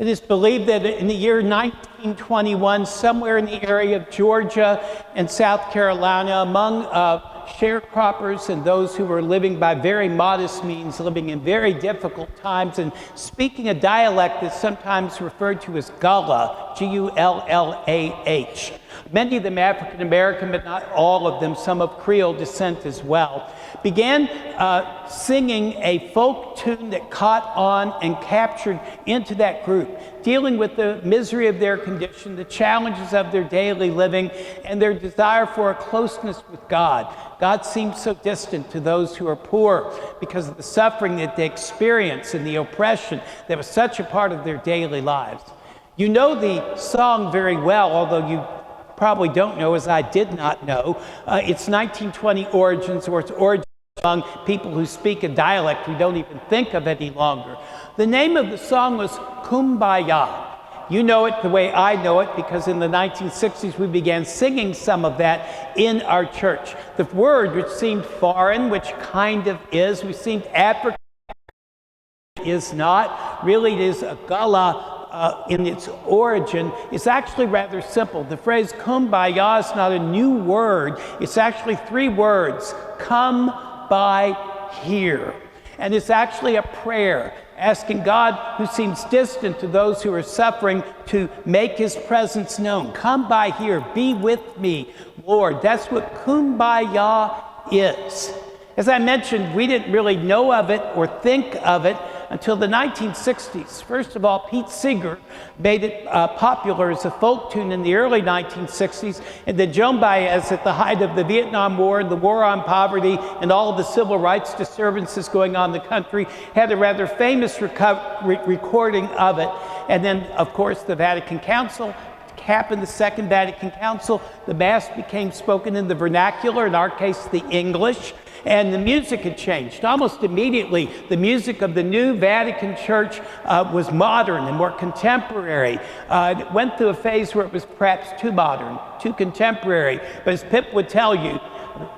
It is believed that in the year 1921, somewhere in the area of Georgia and South Carolina, among sharecroppers and those who were living by very modest means, living in very difficult times, and speaking a dialect that's sometimes referred to as Gullah, G-U-L-L-A-H. Many of them African American, but not all of them, some of Creole descent as well, began singing a folk tune that caught on and captured into that group, dealing with the misery of their condition, the challenges of their daily living, and their desire for a closeness with God. God seems so distant to those who are poor because of the suffering that they experience and the oppression that was such a part of their daily lives. You know the song very well, although you probably don't know, as I did not know. It's 1920 origins, or its origins among people who speak a dialect we don't even think of any longer. The name of the song was Kumbaya. You know it the way I know it because in the 1960s we began singing some of that in our church. The word, which seemed foreign, which kind of is, we seemed African, is not. Really, it is a Gullah in its origin. It's actually rather simple. The phrase Kumbaya is not a new word. It's actually three words: come by here. And it's actually a prayer asking God, who seems distant to those who are suffering, to make his presence known. Come by here, be with me, Lord. That's what Kumbaya is. As I mentioned, we didn't really know of it or think of it until the 1960s. First of all, Pete Seeger made it popular as a folk tune in the early 1960s, and then Joan Baez, at the height of the Vietnam War and the war on poverty and all of the civil rights disturbances going on in the country, had a rather famous recording of it. And then, of course, the Vatican Council happened, the Second Vatican Council. The Mass became spoken in the vernacular, in our case, the English. And the music had changed. Almost immediately, the music of the new Vatican Church was modern and more contemporary. It went through a phase where it was perhaps too modern, too contemporary. But as Pip would tell you,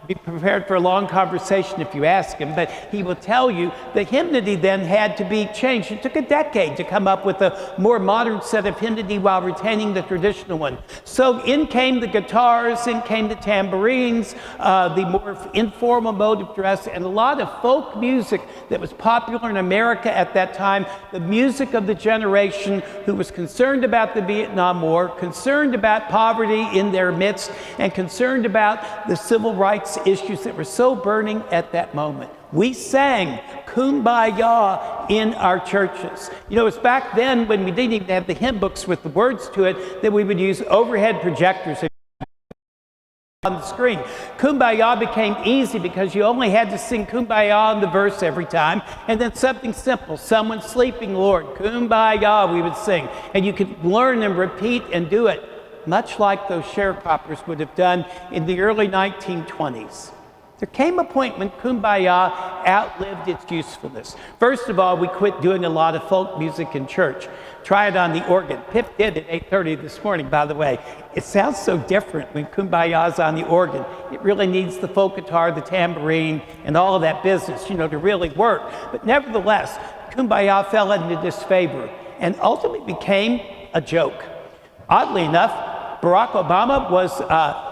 be prepared for a long conversation if you ask him, but he will tell you the hymnody then had to be changed. It took a decade to come up with a more modern set of hymnody while retaining the traditional one. So in came the guitars, in came the tambourines, the more informal mode of dress, and a lot of folk music that was popular in America at that time, the music of the generation who was concerned about the Vietnam War, concerned about poverty in their midst, and concerned about the civil rights issues that were so burning at that moment. We sang Kumbaya in our churches. You know, it's back then when we didn't even have the hymn books with the words to it that we would use overhead projectors on the screen. Kumbaya became easy because you only had to sing Kumbaya on the verse every time, and then something simple, someone sleeping, Lord, Kumbaya, we would sing. And you could learn and repeat and do it, much like those sharecroppers would have done in the early 1920s. There came a point when Kumbaya outlived its usefulness. First of all, we quit doing a lot of folk music in church. Try it on the organ. Pip did at 8:30 this morning, by the way. It sounds so different when Kumbaya's on the organ. It really needs the folk guitar, the tambourine, and all of that business, you know, to really work. But nevertheless, Kumbaya fell into disfavor and ultimately became a joke. Oddly enough, Barack Obama was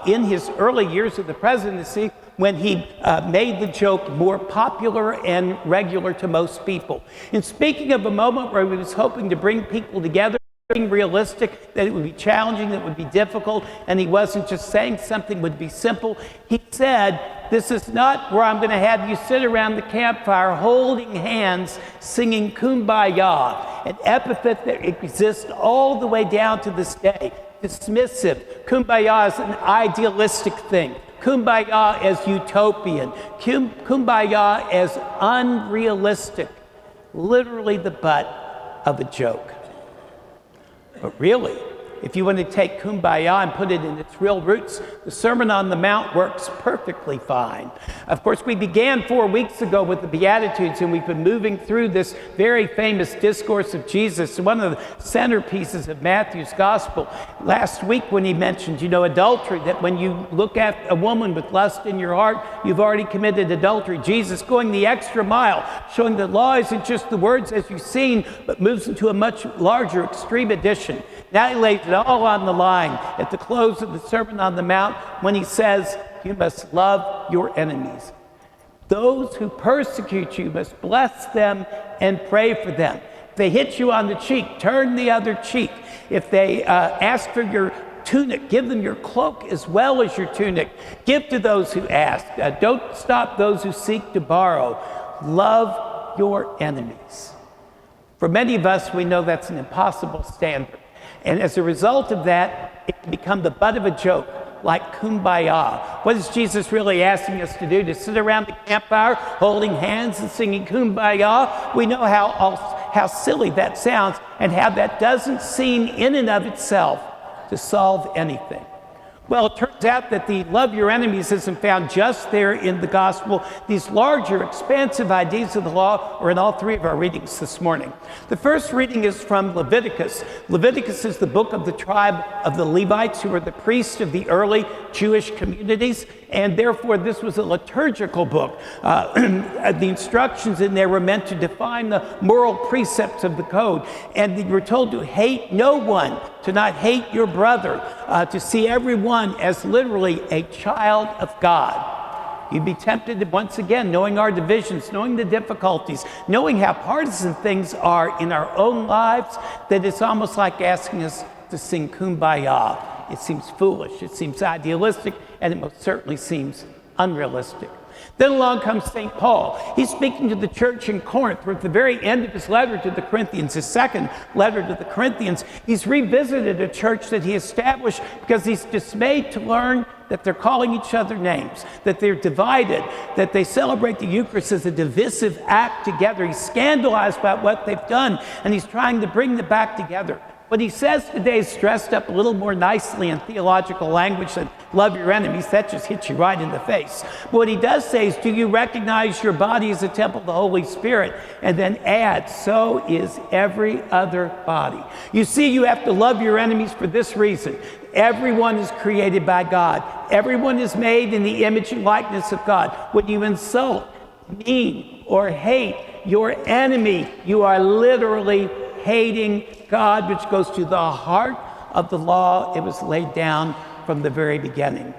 in his early years of the presidency when he made the joke more popular and regular to most people. And speaking of a moment where he was hoping to bring people together, being realistic, that it would be challenging, that it would be difficult, and he wasn't just saying something would be simple, he said, "This is not where I'm going to have you sit around the campfire holding hands singing Kumbaya," an epithet that exists all the way down to this day. Dismissive. Kumbaya is an idealistic thing. Kumbaya as utopian. Kumbaya as unrealistic. Literally the butt of a joke. But really, If you want to take Kumbaya and put it in its real roots, the Sermon on the Mount works perfectly fine. Of course, we began 4 weeks ago with the Beatitudes, and we've been moving through this very famous discourse of Jesus, one of the centerpieces of Matthew's gospel. Last week when he mentioned, adultery, that when you look at a woman with lust in your heart, you've already committed adultery. Jesus going the extra mile, showing that law isn't just the words as you've seen, but moves into a much larger extreme edition. Now he lays it all on the line at the close of the Sermon on the Mount when he says, you must love your enemies. Those who persecute you must bless them and pray for them. If they hit you on the cheek, turn the other cheek. If they ask for your tunic, give them your cloak as well as your tunic. Give to those who ask. Don't stop those who seek to borrow. Love your enemies. For many of us, we know that's an impossible standard. And as a result of that, it can become the butt of a joke, like Kumbaya. What is Jesus really asking us to do? To sit around the campfire holding hands and singing Kumbaya? We know how silly that sounds and how that doesn't seem in and of itself to solve anything. Well, it turns out that the love your enemies isn't found just there in the gospel. These larger, expansive ideas of the law are in all three of our readings this morning. The first reading is from Leviticus. Leviticus is the book of the tribe of the Levites, who were the priests of the early Jewish communities, and therefore this was a liturgical book. The instructions in there were meant to define the moral precepts of the code, and they were told to hate no one, to not hate your brother, to see everyone as literally a child of God. You'd be tempted, once again, knowing our divisions, knowing the difficulties, knowing how partisan things are in our own lives, that it's almost like asking us to sing Kumbaya. It seems foolish, it seems idealistic, and it most certainly seems unrealistic. Then along comes St. Paul. He's speaking to the church in Corinth. We're at the very end of his letter to the Corinthians, his second letter to the Corinthians. He's revisited a church that he established because he's dismayed to learn that they're calling each other names, that they're divided, that they celebrate the Eucharist as a divisive act together. He's scandalized about what they've done, and he's trying to bring them back together. What he says today is dressed up a little more nicely in theological language than love your enemies. That just hits you right in the face. But what he does say is, do you recognize your body as a temple of the Holy Spirit? And then add, so is every other body. You see, you have to love your enemies for this reason. Everyone is created by God. Everyone is made in the image and likeness of God. When you insult, mean, or hate your enemy, you are literally hating God, which goes to the heart of the law. It was laid down from the very beginning.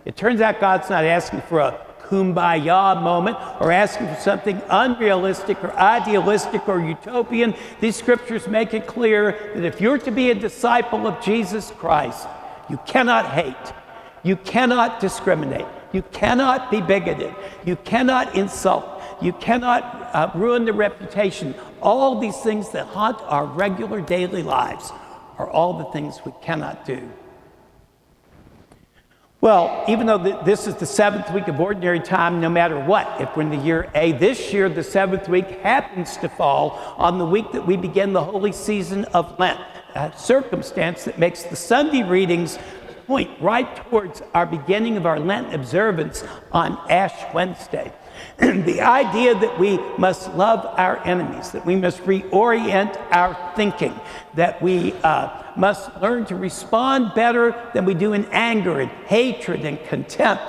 It turns out God's not asking for a Kumbaya moment or asking for something unrealistic or idealistic or utopian. These scriptures make it clear that if you're to be a disciple of Jesus Christ, you cannot hate, you cannot discriminate, you cannot be bigoted, you cannot insult, you cannot ruin the reputation. All these things that haunt our regular daily lives are all the things we cannot do. Well, even though this is the seventh week of ordinary time, no matter what, if we're in the year A, this year the seventh week happens to fall on the week that we begin the holy season of Lent, a circumstance that makes the Sunday readings point right towards our beginning of our Lent observance on Ash Wednesday. The idea that we must love our enemies, that we must reorient our thinking, that we must learn to respond better than we do in anger and hatred and contempt,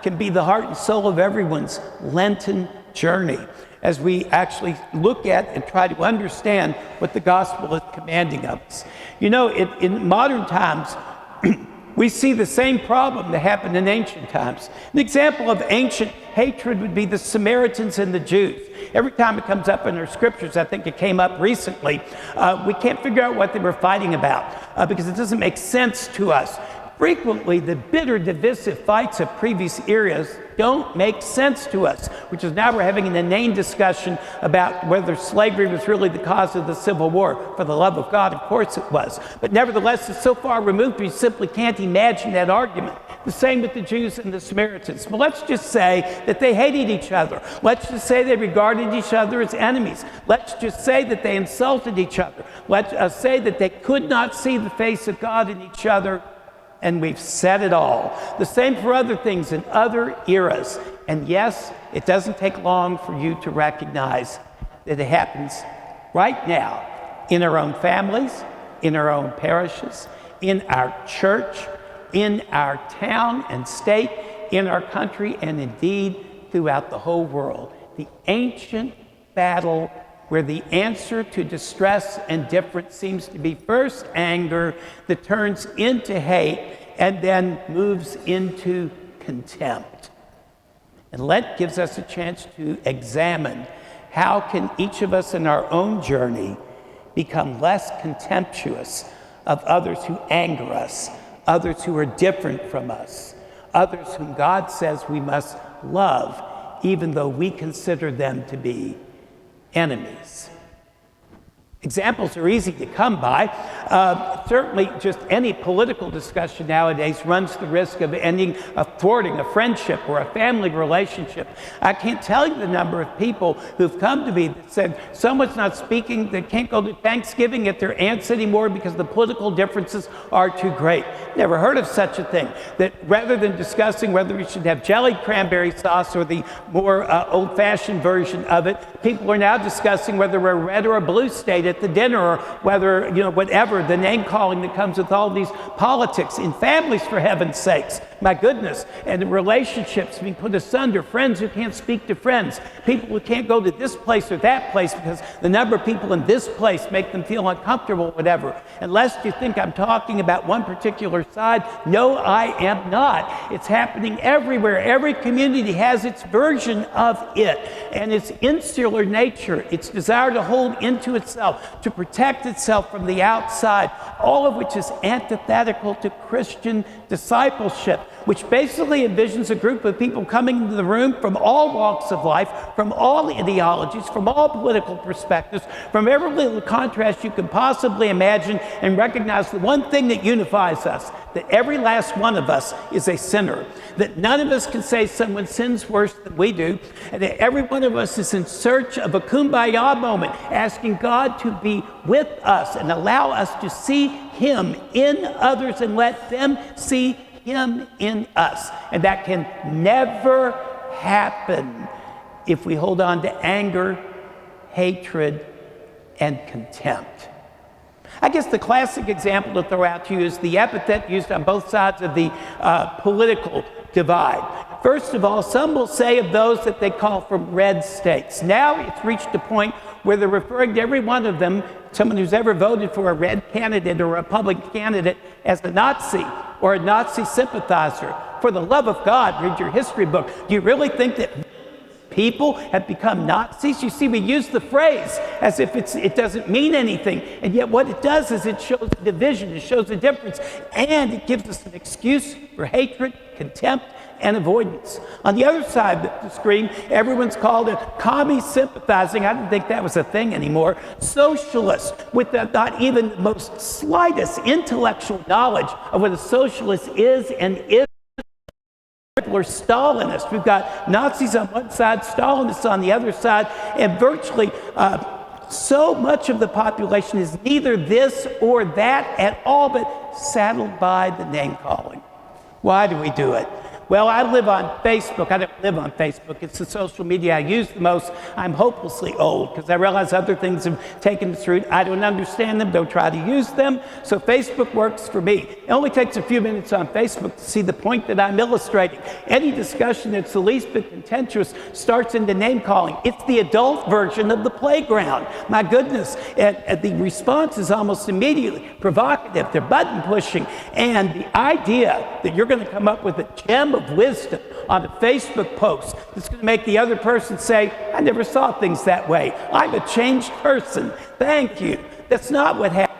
can be the heart and soul of everyone's Lenten journey as we actually look at and try to understand what the gospel is commanding of us. You know, in modern times, we see the same problem that happened in ancient times. An example of ancient hatred would be the Samaritans and the Jews. Every time it comes up in our scriptures, I think it came up recently, we can't figure out what they were fighting about because it doesn't make sense to us. Frequently, the bitter, divisive fights of previous eras don't make sense to us, which is now we're having an inane discussion about whether slavery was really the cause of the Civil War. For the love of God, of course it was. But nevertheless, it's so far removed we simply can't imagine that argument. The same with the Jews and the Samaritans. But let's just say that they hated each other. Let's just say they regarded each other as enemies. Let's just say that they insulted each other. Let's say that they could not see the face of God in each other. And we've said it all. The same for other things in other eras. And yes, it doesn't take long for you to recognize that it happens right now in our own families, in our own parishes, in our church, in our town and state, in our country, and indeed throughout the whole world. The ancient battle where the answer to distress and difference seems to be first anger that turns into hate and then moves into contempt. And Lent gives us a chance to examine how can each of us in our own journey become less contemptuous of others who anger us, others who are different from us, others whom God says we must love, even though we consider them to be enemies. Examples are easy to come by. Certainly, just any political discussion nowadays runs the risk of thwarting a friendship or a family relationship. I can't tell you the number of people who've come to me that said, someone's not speaking, they can't go to Thanksgiving at their aunt's anymore because the political differences are too great. Never heard of such a thing. That rather than discussing whether we should have jellied cranberry sauce or the more old-fashioned version of it, people are now discussing whether we're a red or a blue state at the dinner, or whether, whatever, the name calling that comes with all these politics in families, for heaven's sakes. My goodness. And the relationships being put asunder, friends who can't speak to friends, people who can't go to this place or that place because the number of people in this place make them feel uncomfortable, whatever. Unless you think I'm talking about one particular side, no, I am not. It's happening everywhere. Every community has its version of it, and its insular nature, its desire to hold into itself, to protect itself from the outside, all of which is antithetical to Christian discipleship, which basically envisions a group of people coming into the room from all walks of life, from all ideologies, from all political perspectives, from every little contrast you can possibly imagine, and recognize the one thing that unifies us, that every last one of us is a sinner, that none of us can say someone sins worse than we do, and that every one of us is in search of a Kumbaya moment, asking God to be with us and allow us to see Him in others and let them see Him in us. And that can never happen if we hold on to anger, hatred, and contempt. I guess the classic example to throw out to you is the epithet used on both sides of the political divide. First of all, some will say of those that they call from red states. Now it's reached a point where they're referring to every one of them, someone who's ever voted for a red candidate or a Republican candidate, as a Nazi or a Nazi sympathizer. For the love of God, read your history book. Do you really think that people have become Nazis? You see, we use the phrase as if it doesn't mean anything, and yet what it does is it shows a division, it shows a difference, and it gives us an excuse for hatred, contempt, and avoidance. On the other side of the screen, everyone's called a commie sympathizing, I didn't think that was a thing anymore, socialist, with not even the most slightest intellectual knowledge of what a socialist is and is. People are Stalinists. We've got Nazis on one side, Stalinists on the other side, and virtually so much of the population is neither this or that at all, but saddled by the name calling. Why do we do it? Well, I live on Facebook. I don't live on Facebook. It's the social media I use the most. I'm hopelessly old because I realize other things have taken its root. I don't understand them, don't try to use them. So Facebook works for me. It only takes a few minutes on Facebook to see the point that I'm illustrating. Any discussion that's the least bit contentious starts into name calling. It's the adult version of the playground. My goodness. And the response is almost immediately provocative. They're button pushing. And the idea that you're going to come up with a gem of wisdom on a Facebook post that's going to make the other person say, I never saw things that way. I'm a changed person. Thank you. That's not what happened.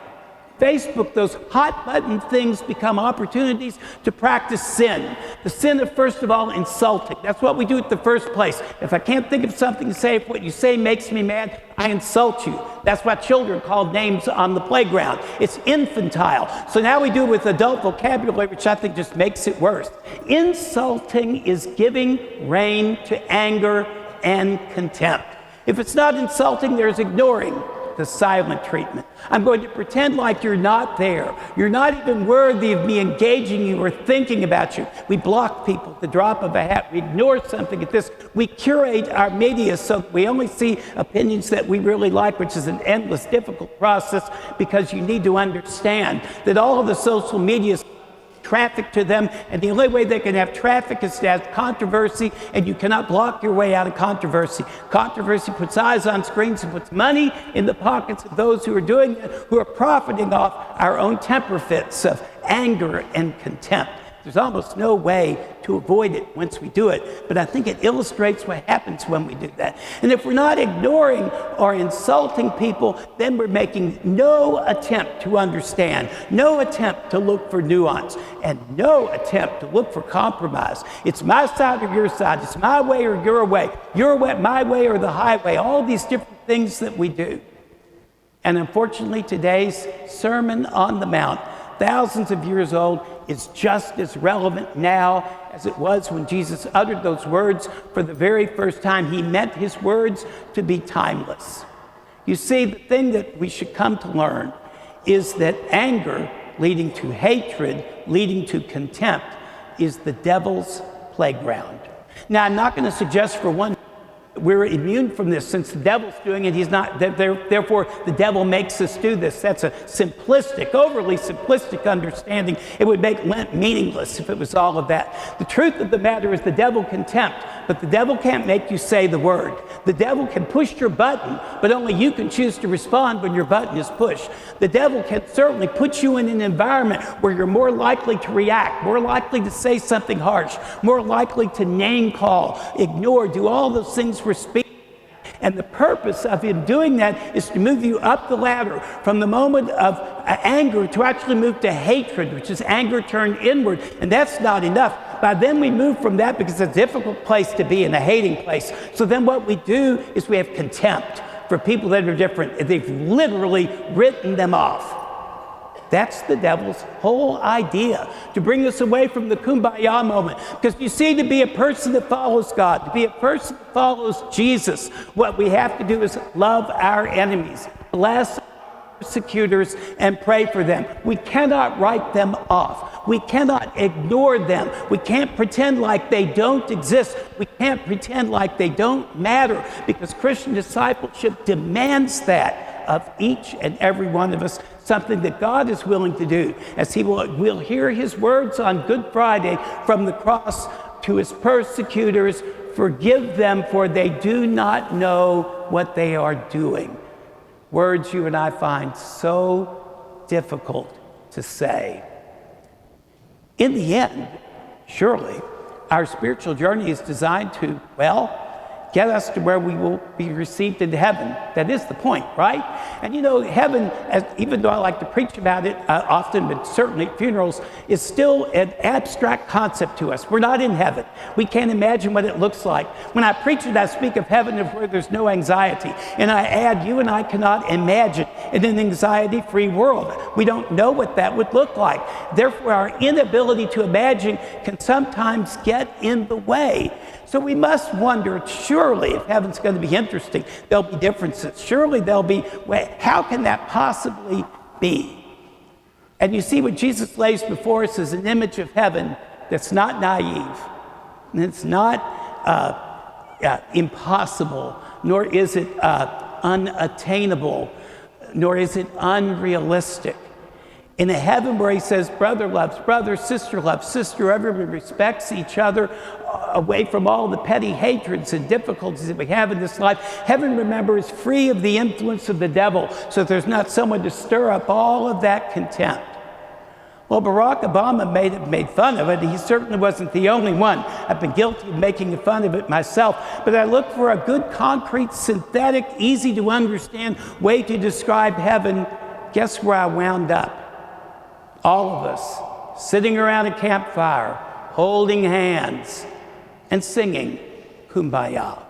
Facebook, those hot button things become opportunities to practice sin. The sin of, first of all, insulting. That's what we do at the first place. If I can't think of something to say, if what you say makes me mad, I insult you. That's why children call names on the playground. It's infantile. So now we do it with adult vocabulary, which I think just makes it worse. Insulting is giving rein to anger and contempt. If it's not insulting, there's ignoring, the silent treatment. I'm going to pretend like you're not there. You're not even worthy of me engaging you or thinking about you. We block people at the drop of a hat. We ignore something at this. We curate our media so that we only see opinions that we really like, which is an endless, difficult process, because you need to understand that all of the social media traffic to them, and the only way they can have traffic is to have controversy, and you cannot block your way out of controversy. Controversy puts eyes on screens and puts money in the pockets of those who are doing it, who are profiting off our own temper fits of anger and contempt. There's almost no way to avoid it once we do it, but I think it illustrates what happens when we do that. And if we're not ignoring or insulting people, then we're making no attempt to understand, no attempt to look for nuance, and no attempt to look for compromise. It's my side or your side. It's my way or your way. Your way, my way or the highway. All these different things that we do. And unfortunately, today's Sermon on the Mount, thousands of years old, is just as relevant now as it was when Jesus uttered those words for the very first time. He meant his words to be timeless. You see, the thing that we should come to learn is that anger leading to hatred, leading to contempt, is the devil's playground. Now, I'm not going to suggest for one we're immune from this. Since the devil's doing it, he's not, therefore the devil makes us do this. That's a simplistic, overly simplistic understanding. It would make Lent meaningless if it was all of that. The truth of the matter is the devil can tempt, but the devil can't make you say the word. The devil can push your button, but only you can choose to respond when your button is pushed. The devil can certainly put you in an environment where you're more likely to react, more likely to say something harsh, more likely to name call, ignore, do all those things we're speaking. And the purpose of him doing that is to move you up the ladder from the moment of anger to actually move to hatred, which is anger turned inward. And that's not enough. By then we move from that because it's a difficult place to be and a hating place. So then what we do is we have contempt for people that are different. They've literally written them off. That's the devil's whole idea, to bring us away from the Kumbaya moment. Because you see, to be a person that follows God, to be a person that follows Jesus, what we have to do is love our enemies, bless persecutors, and pray for them. We cannot write them off. We cannot ignore them. We can't pretend like they don't exist. We can't pretend like they don't matter, because Christian discipleship demands that of each and every one of us, something that God is willing to do, as we'll hear his words on Good Friday from the cross to his persecutors: forgive them, for they do not know what they are doing. Words you and I find so difficult to say. In the end, surely, our spiritual journey is designed to, get us to where we will be received into heaven. That is the point, right? And you know, heaven, even though I like to preach about it often, but certainly at funerals, is still an abstract concept to us. We're not in heaven. We can't imagine what it looks like. When I preach it, I speak of heaven of where there's no anxiety. And I add, you and I cannot imagine in an anxiety-free world. We don't know what that would look like. Therefore, our inability to imagine can sometimes get in the way. So we must wonder, surely, if heaven's going to be interesting, there'll be differences. Surely there'll be, how can that possibly be? And you see, what Jesus lays before us is an image of heaven that's not naive, and it's not impossible, nor is it unattainable, nor is it unrealistic. In a heaven where he says brother loves brother, sister loves sister, everyone respects each other, away from all the petty hatreds and difficulties that we have in this life. Heaven, remember, is free of the influence of the devil, so there's not someone to stir up all of that contempt. Well, Barack Obama made fun of it. He certainly wasn't the only one. I've been guilty of making fun of it myself. But I looked for a good, concrete, synthetic, easy to understand way to describe heaven. Guess where I wound up? All of us sitting around a campfire, holding hands and singing Kumbaya.